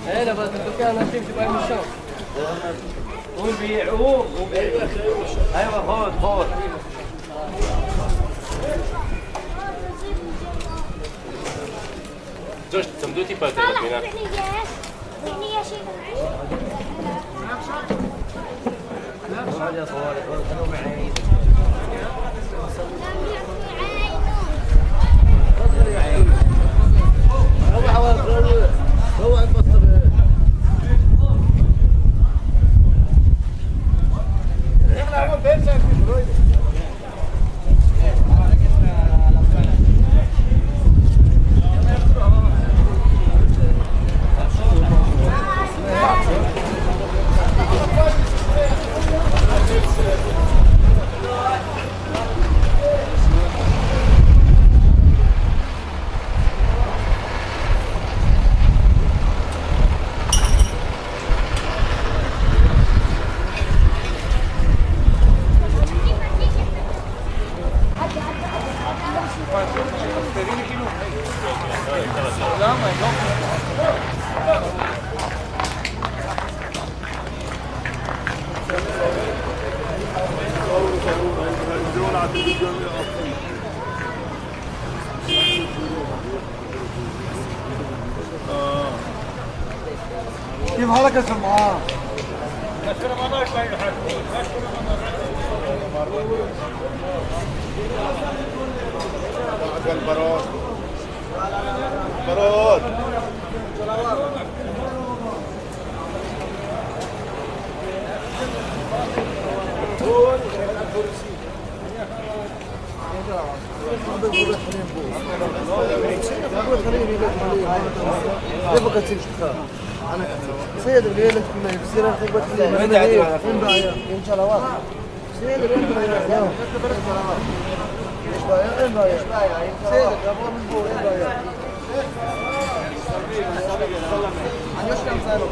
هنا بس الدكان نمشي تبقى من الشام وبيعوه ايوه خذ Coś, tam do ty patrzę, na. كيف حالك يا سمعان؟ البرود برود سيد الليلة كنا يفسر خطبة الليلة وين بايع إن شاء الله سيد وين بايع إيش بايع وين بايع سيد أبغى من فوق وين بايع عن يوش كم سنة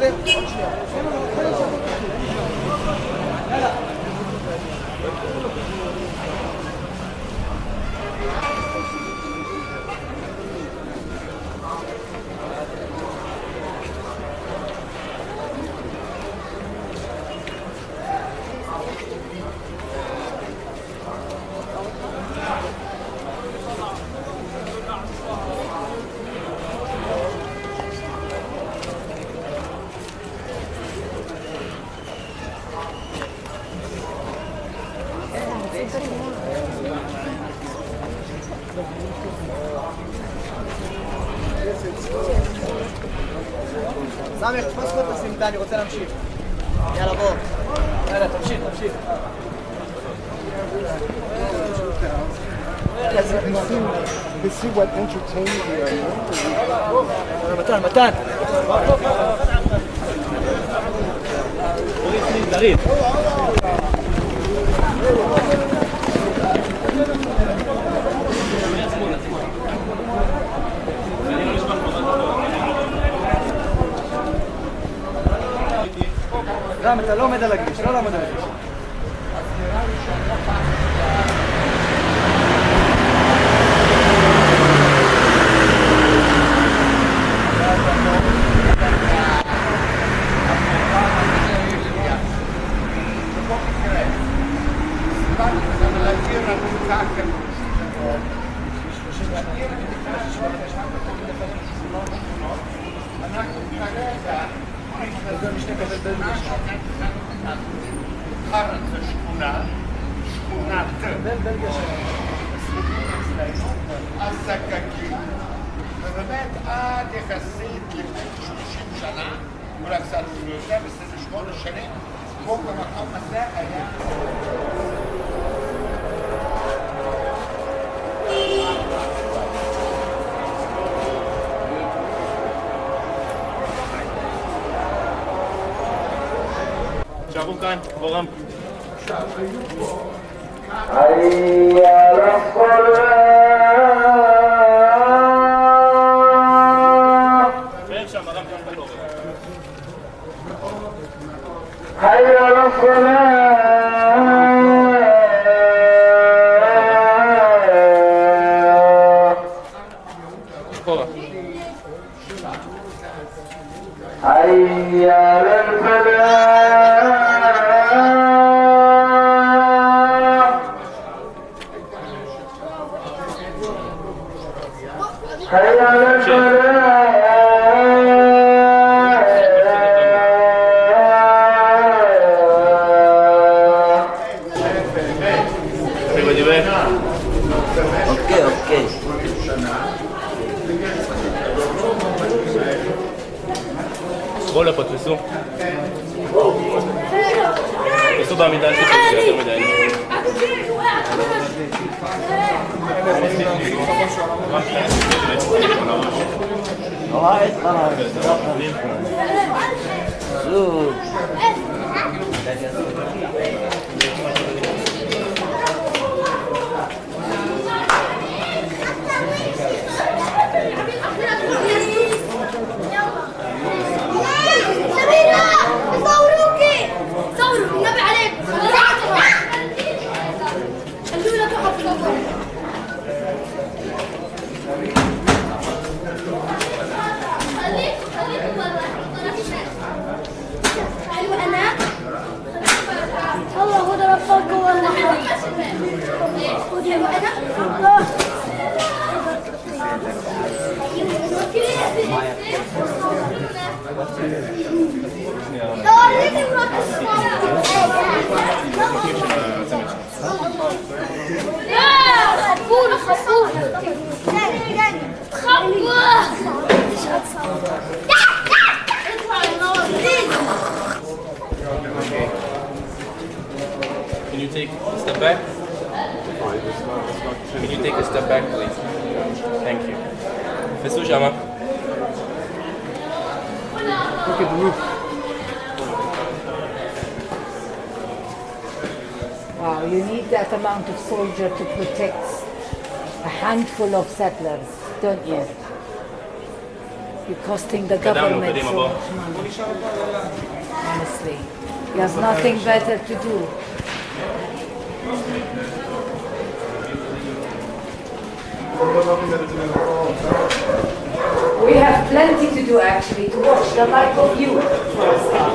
لا سامي تفوز كنت بس ثاني قلت له امشي يلا بو لا تمشي You see what entertainment we are. متان لا متى لو ما دلقيش لا ما دلقيش السكاكين فبدأت عادي خسيت لفتت 30 سنة ولك صار لابس الشغل الشريف فوق مقام مساء يعني Cabukan, bohong. حي على الصلاة حي على الصلاة בוא לפה, תפסו. תפסו בעמידה, אל תפסו יותר מדי. Can you take a step back? Can you take a step back, please? Thank you. תפסו שמה. Look at the roof. Wow, you need that amount of soldier to protect a handful of settlers, don't you? You're costing the government so much money. Honestly, you have nothing better to do. We have plenty to do actually, to watch the life of you for a start.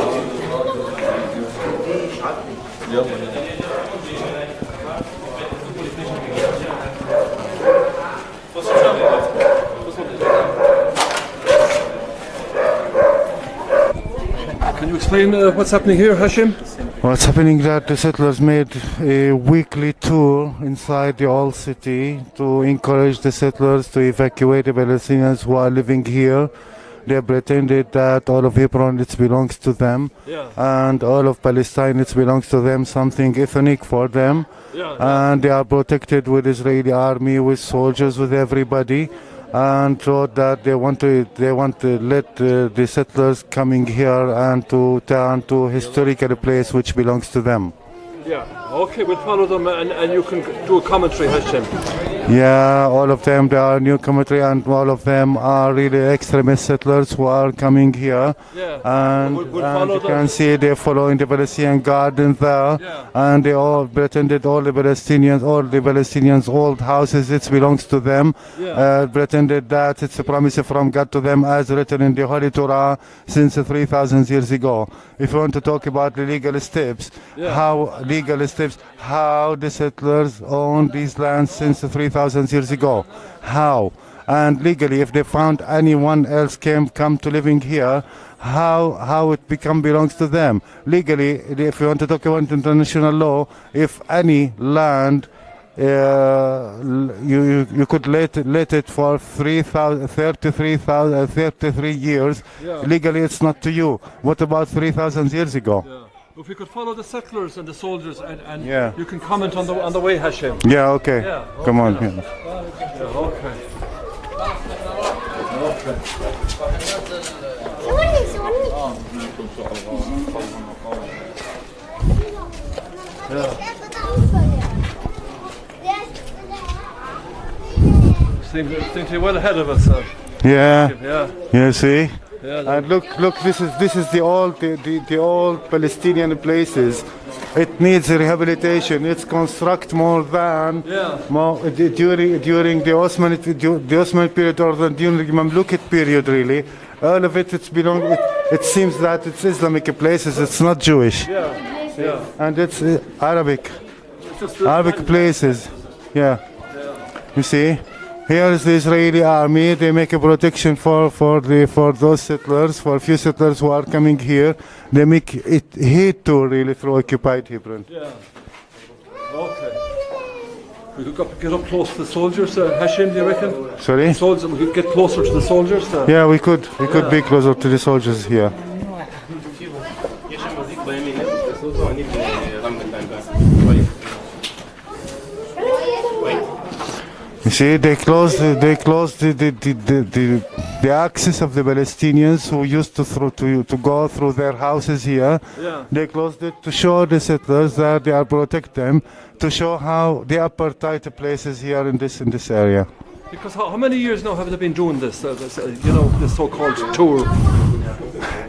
Can you explain what's happening here, Hashim? What's happening that the settlers made a weekly tour inside the old city to encourage the settlers to evacuate the Palestinians who are living here. They pretended that all of Hebron it belongs to them, and all of Palestine it belongs to them, something ethnic for them, and they are protected with Israeli army, with soldiers, with everybody, and thought that they want to let the settlers coming here and to turn to historical place which belongs to them. Yeah, okay, we'll follow them and you can do a commentary, Hashim. Yeah, all of them, they are new commentary, and all of them are really extremist settlers who are coming here. Yeah. And, We'll and follow you them. can see they're following the Palestinian garden there. Yeah. And they all pretended all the Palestinians' old houses, it belongs to them. Yeah. Pretended that it's a promise from God to them as written in the Holy Torah since 3,000 years ago. If you want to talk about the legal steps, how the settlers own these lands since 3,000 years ago. How? And legally, if they found anyone else come to living here, how it belongs to them. Legally, if you want to talk about international law, if any land you could let it for 33 years. Legally, it's not to you. What about 3,000 years ago? If we could follow the settlers and the soldiers and Yeah. you can comment on the way, Hashim. Yeah, okay. Yeah, Come on. okay. Seems to be well ahead of us. Yeah. Yeah. You see? Yeah. And look, this is the old Palestinian places. It needs rehabilitation. It's construct more than during the Ottoman period or during the Mamlukid period. Really, all of it it seems that it's Islamic places. It's not Jewish. Yeah. And it's Arabic It's places. Yeah. You see. Here is the Israeli army. They make a protection for those settlers, for a few settlers who are coming here. They make it hate to really through occupied Hebron. Yeah. Okay. We could get up close to the soldiers, Hashim, do you reckon? Sorry? We could get closer to the soldiers. Yeah, we could be closer to the soldiers here. No, You see, they closed the access of the Palestinians who used to go through their houses here. Yeah. They closed it to show the settlers that they are protect them, to show how the apartheid places here in this area. Because how many years now have they been doing this? This so-called tour.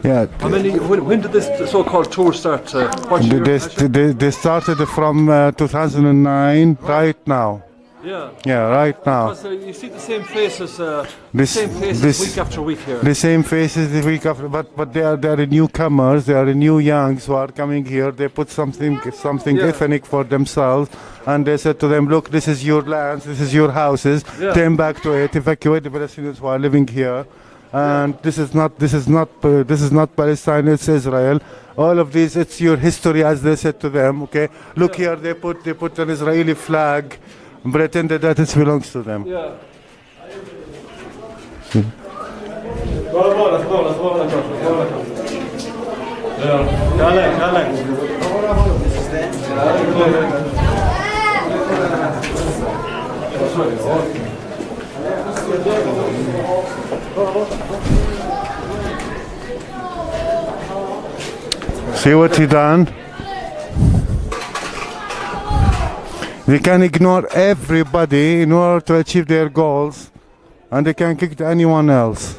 Yeah. How many? When did this so-called tour start? What year? They started from 2009 right now. Yeah. Yeah, right now. Because you see the same faces, This- week after week here. The same faces the week after, but they are newcomers. They are new youngs who are coming here. They put something Yeah. ethnic for themselves, and they said to them, "Look, this is your lands, this is your houses. Yeah. Turn back to it. Evacuate the Palestinians who are living here." And this is not Palestine. It's Israel. All of these, it's your history, as they said to them. Okay, look here. They put an Israeli flag, pretended that it belongs to them. Yeah. See what he done? They can ignore everybody in order to achieve their goals, and they can kick anyone else.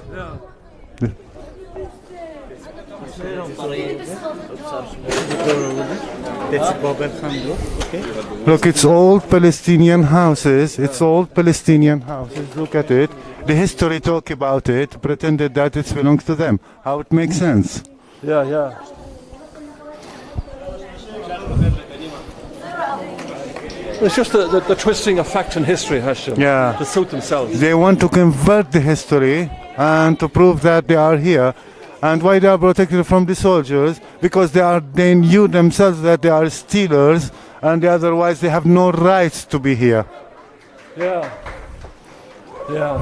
Look, it's old Palestinian houses. It's old Palestinian houses. Look at it. The history talk about it, pretended that it belongs to them. How it makes sense? Yeah, yeah. It's just the twisting of fact and history, Hashem. Yeah. To suit themselves. They want to convert the history and to prove that they are here. And why they are protected from the soldiers? Because they knew themselves that they are stealers, and otherwise they have no rights to be here. Yeah. Yeah.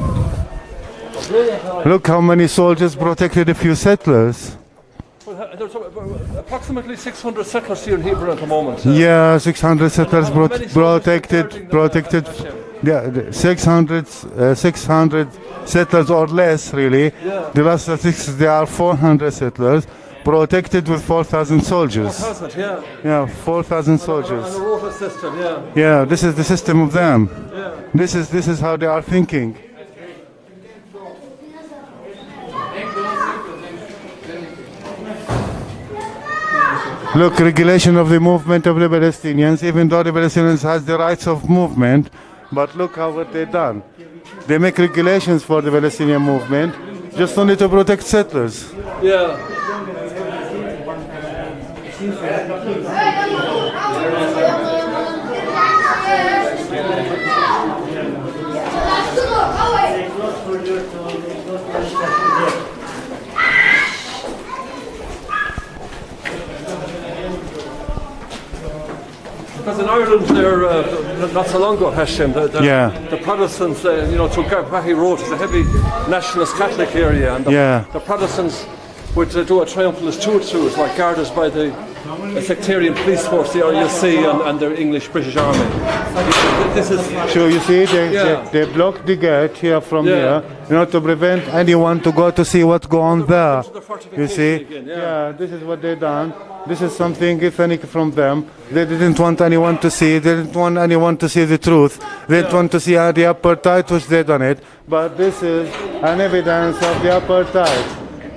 Look how many soldiers protected a few settlers. Well, there's approximately 600 settlers here in Hebron at the moment. Yeah, 600 settlers How many soldiers protected. Hashem? Yeah, 600 settlers or less, really. Yeah. The last statistics, there are 400 settlers protected with 4,000 soldiers. 4,000, yeah. Yeah, 4,000 soldiers. And a rota system, yeah. Yeah, this is the system of them. Yeah. This is how they are thinking. Look, regulation of the movement of the Palestinians, even though the Palestinians has the rights of movement, but look how what they done. They make regulations for the Palestinian movement just only to protect settlers. Yeah. Because in Ireland, there not so long ago, Hashem, the Protestants, through Bahi Road is a heavy nationalist Catholic area, and the Protestants would do a triumphalist tour through it, like guarded by the sectarian police force, the RUC, and the English British Army. This is so you see, they blocked the gate here from here, to prevent anyone to go to see what's going on there. You see, this is what they done. This is something ethnic from them. They didn't want anyone to see. They didn't want anyone to see the truth. They didn't want to see the apartheid, which they done it. But this is an evidence of the apartheid.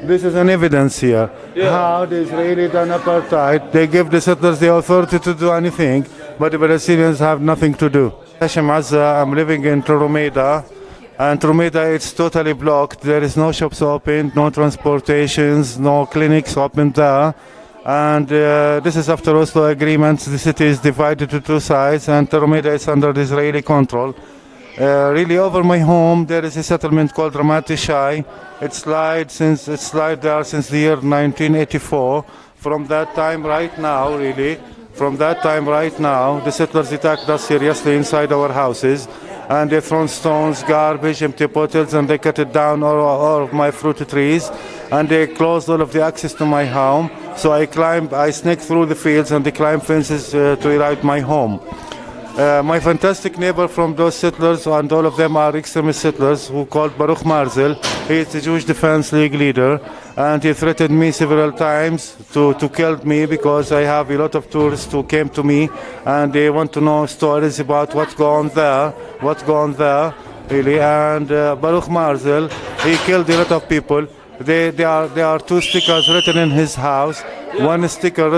This is an evidence here. How the Israeli done apartheid. They give the settlers the authority to do anything, but the Palestinians have nothing to do. Hashem Azza, I'm living in Tromeda, and Tromeda it's totally blocked. There is no shops open, no transportations, no clinics open there. And this is after Oslo agreements. The city is divided to two sides, and Tromeda is under the Israeli control. Really, over my home, there is a settlement called Ramat Shai. It's lied there since the year 1984. From that time right now, the settlers attacked us seriously inside our houses. and they thrown stones, garbage, empty bottles, and they cut it down all of my fruit trees, and they closed all of the access to my home. So I sneaked through the fields and they climbed fences to arrive my home. My fantastic neighbor from those settlers, and all of them are extremist settlers, who called Baruch Marzel. He is the Jewish Defense League leader, and he threatened me several times to kill me because I have a lot of tourists who came to me and they want to know stories about what's going on there, really. And Baruch Marzel, he killed a lot of people. There are two stickers written in his house. One sticker,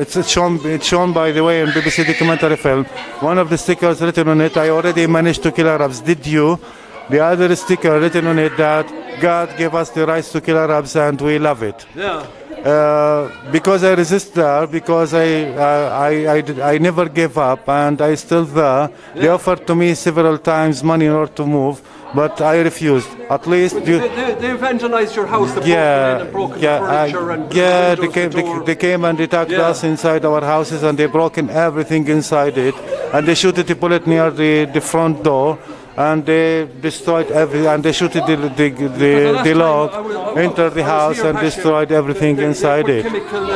it's shown by the way in BBC documentary film. One of the stickers written on it, I already managed to kill Arabs. Did you? The other sticker written on it that God gave us the right to kill Arabs and we love it. Yeah. Because I resist there, because I never gave up and I still there. Yeah. They offered to me several times money in order to move, but I refused. At least they vandalized your house. They broke in the furniture and they came and attacked us inside our houses, and they broke in everything inside it, and they shot a bullet near the front door. And they destroyed and they shot the log, entered the house and destroyed everything inside it. Chemical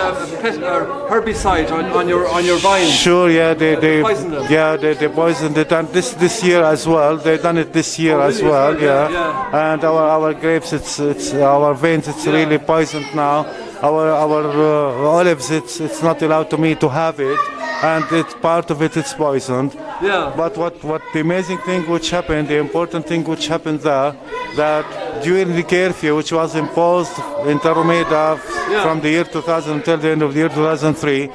herbicide on your vines. Sure, yeah, they poisoned them. Yeah, they poisoned it, and this year as well. They done it this year as well, yeah. And our grapes, it's our vines, it's really poisoned now. Our olives, it's not allowed to me to have it. And it's part of it's poisoned. Yeah. But what the amazing thing which happened, the important thing which happened there, that during the curfew which was imposed in Tarumeda from the year 2000 until the end of the year 2003,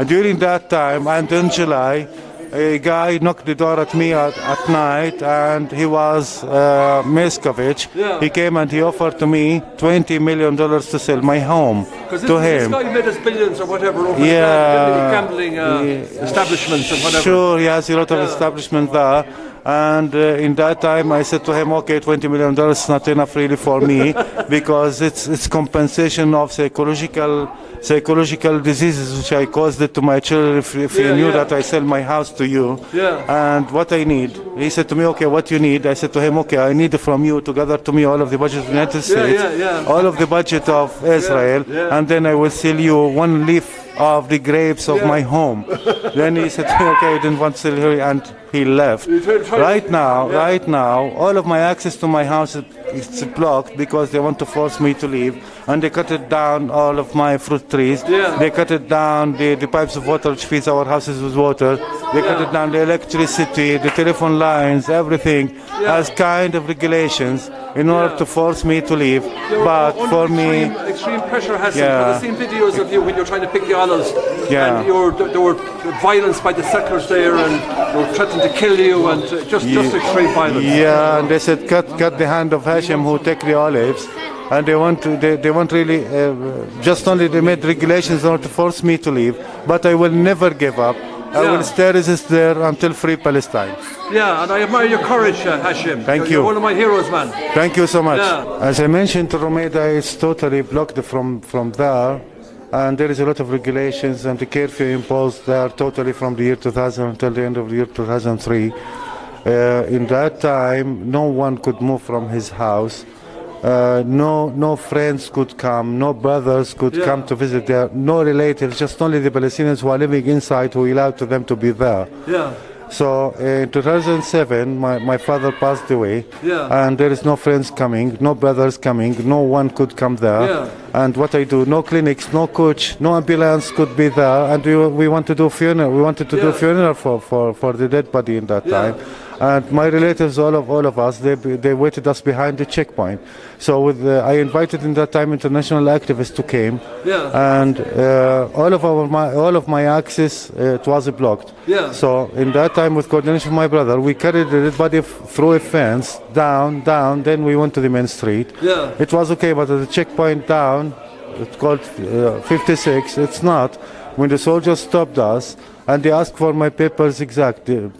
during that time and in July, a guy knocked the door at me at night, and he was Meskovich. Yeah. He came and he offered to me $20 million to sell my home to him. This guy made us billions or whatever over gambling establishments and whatever. Sure, he has a lot of establishment there. And in that time I said to him, okay, $20 million is not enough really for me because it's compensation of psychological diseases which I caused it to my children if you knew that I sell my house to you. Yeah. And what I need. He said to me, okay, what you need? I said to him, okay, I need from you to gather to me all of the budget of the United States, all of the budget of Israel, and then I will sell you one leaf of the grapes of my home. Then he said, okay, I didn't want to sell here, and he left. Right now, all of my access to my house is blocked because they want to force me to leave, and they cut it down all of my fruit trees. They cut it down the pipes of water which feeds our houses with water. They cut it down the electricity, the telephone lines, everything as kind of regulations in order to force me to leave. But for me, extreme pressure has I've seen videos of you when you're trying to pick the olives, and there were violence by the settlers there, and they were threatening to kill you, and just extreme violence. Yeah, and they said cut the hand of Hashem who take the olives, and they want really just only they made regulations in order to force me to leave. But I will never give up. I will stay resist there until free Palestine. Yeah, and I admire your courage, Hashem. Thank you. You're one of my heroes, man. Thank you so much. Yeah. As I mentioned, Romeda is totally blocked from there, and there is a lot of regulations, and the curfew imposed there totally from the year 2000 until the end of the year 2003. In that time, no one could move from his house. No friends could come, no brothers could come to visit there, no relatives, just only the Palestinians who are living inside who allowed to them to be there. Yeah. So in 2007, my father passed away, and there is no friends coming, no brothers coming, no one could come there. Yeah. And what I do, no clinics, no coach, no ambulance could be there, and we want to do funeral. We wanted to do funeral for the dead body in that time. And my relatives, all of us, they waited us behind the checkpoint. So I invited in that time international activists to came, and all of my access it was blocked. Yeah. So in that time, with coordination with my brother, we carried the dead body through a fence down. Then we went to the main street. Yeah. It was okay, but at the checkpoint down, it's called 56. It's not. when the soldiers stopped us and they asked for my papers exactly,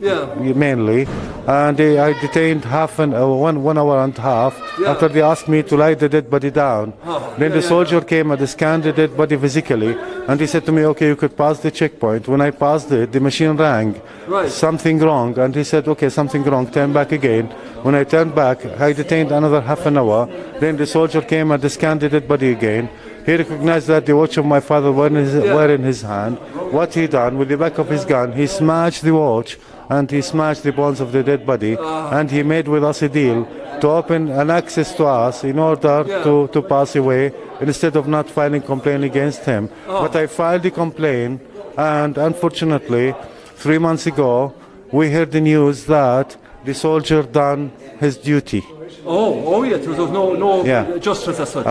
mainly, and I detained 1 hour and a half after they asked me to lie the dead body down. Then the soldier came and scanned the dead body physically, and he said to me, okay, you could pass the checkpoint. When I passed it, the machine rang, something wrong, and he said, okay, something wrong, turn back again. When I turned back, I detained another half an hour. Then the soldier came and scanned the dead body again. He recognized that the watch of my father were in his hand. What he done, with the back of his gun, he smashed the watch and he smashed the bones of the dead body, and he made with us a deal to open an access to us in order to pass away, instead of not filing complaint against him. But I filed the complaint, and unfortunately, 3 months ago, we heard the news that the soldier done his duty. Yeah, there was no justice as such.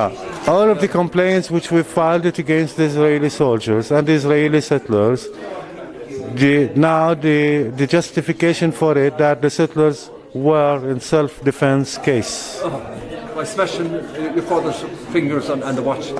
All of the complaints which we filed it against the Israeli soldiers and the Israeli settlers, the justification for it that the settlers were in self-defense case. By smashing your father's fingers on the watch.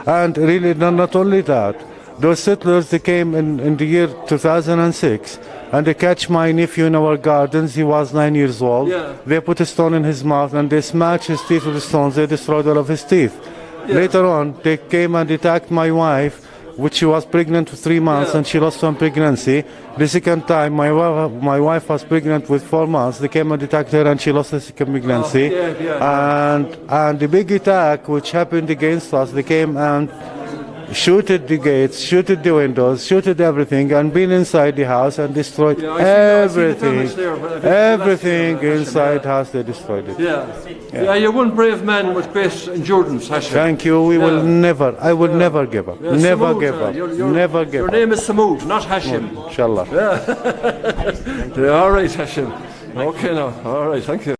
And really not only that, those settlers, they came in the year 2006, and they catch my nephew in our gardens. He was 9 years old. They put a stone in his mouth and they smashed his teeth with the stones. They destroyed all of his teeth. Later on, they came and attacked my wife, which she was pregnant for 3 months, and she lost some pregnancy. The second time, my wife was pregnant with 4 months. They came and attacked her, and she lost the second pregnancy. And the big attack which happened against us, they came and shooted the gates, shooted the windows, shooted everything, and been inside the house and destroyed everything. Everything inside the house, they destroyed it. You're one brave man with great endurance, Hashem. Thank you. I will never give up. Never give up. Never give up. Your name is Samud, not Hashem. Inshallah. All right, Hashem. Okay now. All right, thank you.